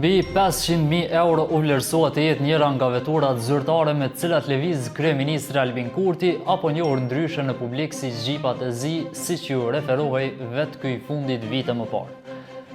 Mbi 500.000 euro u vlerësohet të jetë njëra nga veturat zyrtare me të cilat lëviz kryeministri Albin Kurti apo njohur ndryshe në publik si xhipat e zi, siç ju referohej vetë ky fundit vite më parë.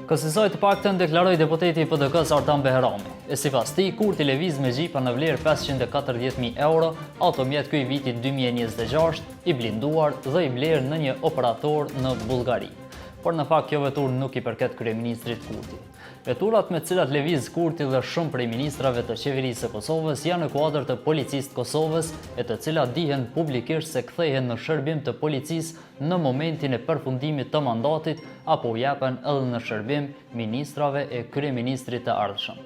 Kësaj të paktën deklaroi deputeti i PDK-s Artan Behrami. E sipas tij, Kurti lëviz me xhipa në vlerë 540.000 euro, automjet ky viti 2026, i blinduar dhe i blerë në një operator në Bullgari. Por në fakt kjo vetur nuk i përket kryeministrit Kurti. Veturat me cilat lëviz Kurti dhe shumë prej ministrave të qeverisë së Kosovës janë në kuadër të policisë të Kosovës, e të cilat dihen publikisht se kthehen në shërbim të policisë në momentin e përfundimit të mandatit apo u japen edhe në shërbim ministrave e kryeministrit të ardhshëm.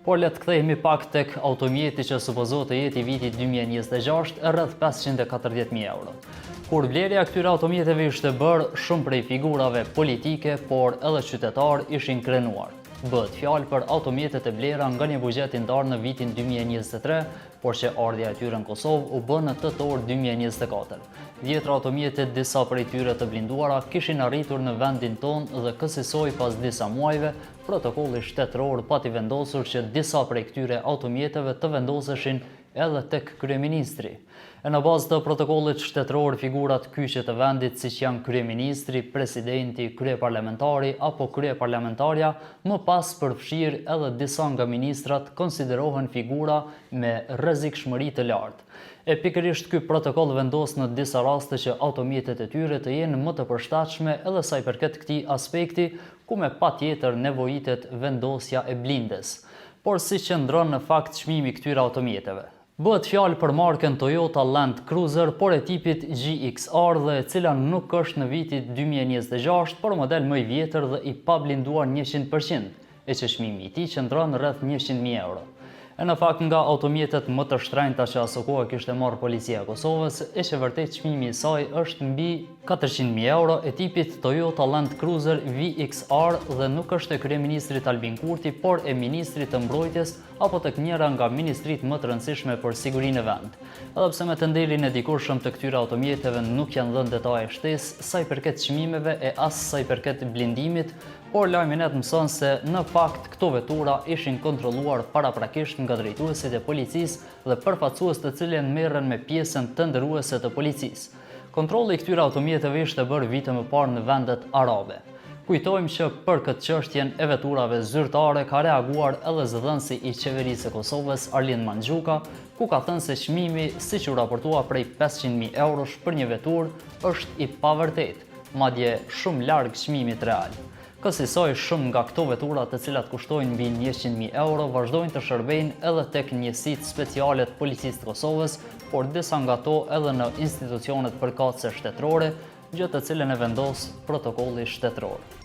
Por le të kthehemi pak tek automjeti që supozohet të jetë i vitit 2026 rreth 540.000 euro. Kur blerja e këtyre automjeteve ishte bërë, shumë prej figurave politike, por edhe qytetar ishin krenuar. Bëhet fjalë për automjetet e blera nga një buxhet i ndarë në vitin 2023, por që ardhja e tyre në Kosovë u bë në tetor 2024. Dhjetra automjete, disa prej tyre të blinduara, kishin arritur në vendin tonë dhe kësaj pas disa muajve, protokolli shtetëror pati vendosur që disa prej këtyre automjeteve të vendoseshin edhe tek kryeministri. E në bazë të protokollit shtetëror figurat kyçe të vendit siç janë kryeministri, presidenti, kryeparlamentari apo kryeparlamentarja, më pas përfshirë edhe disa nga ministrat konsiderohen figura me rrezikshmëri të lartë. E pikërisht ky protokoll vendos në disa raste që automjetet e tyre të jenë më të përshtatshme edhe sa i përket këtij aspekti, ku me patjetër nevojitet vendosja e blindes. Por siç qëndron në fakt çmimi i këtyre automjeteve. Bëhet fjalë për markën Toyota Land Cruiser, por e tipit GXR dhe e cila nuk është në vitin 2026, por model më i vjetër dhe i pablinduar 100%, e që çmimi i tij qëndron rreth 100.000 euro. E në fakt nga automjetet më të shtrenjta që aso kohë kishte marrë policia e Kosovës, e që vërtet çmimi i saj është mbi 400.000 euro, e tipit Toyota Land Cruiser VXR dhe nuk është e kryeministrit Albin Kurti, por e ministrit të mbrojtjes apo tek njëra nga ministrit më të rëndësishme për sigurinë e vend. Edhe pse me të ndelin e dikurshëm të këtyre automjeteve nuk janë dhënë detaje shtesë sa i përket çmimeve e as sa i përket blindimit, por lajmi net mëson se në fakt këto vetura ishin kontrolluar paraprakisht nga drejtuesit e policisë dhe përfaqësues të cilën merren me pjesën tenderuese të policisë. Kontrolli i këtyre automjeteve ishte bërë vite më parë në vendet arabe. Kujtojmë që për këtë çështjen e veturave zyrtare ka reaguar edhe zëdhënësi i qeverisë së Kosovës Arlind Mandxhuka, ku ka thënë se çmimi, siç u raportua, prej 500.000 eurosh për një veturë është i pavërtetë, madje shumë larg çmimit real. Kësaj shumë nga këto vetura të cilat kushtojnë mbi 100.000 euro vazhdojnë të shërbejnë edhe tek njësitë speciale të policisë të Kosovës, por disa nga to edhe në institucionet përkatëse shtetërore, gjë të cilën e vendos protokolli shtetëror.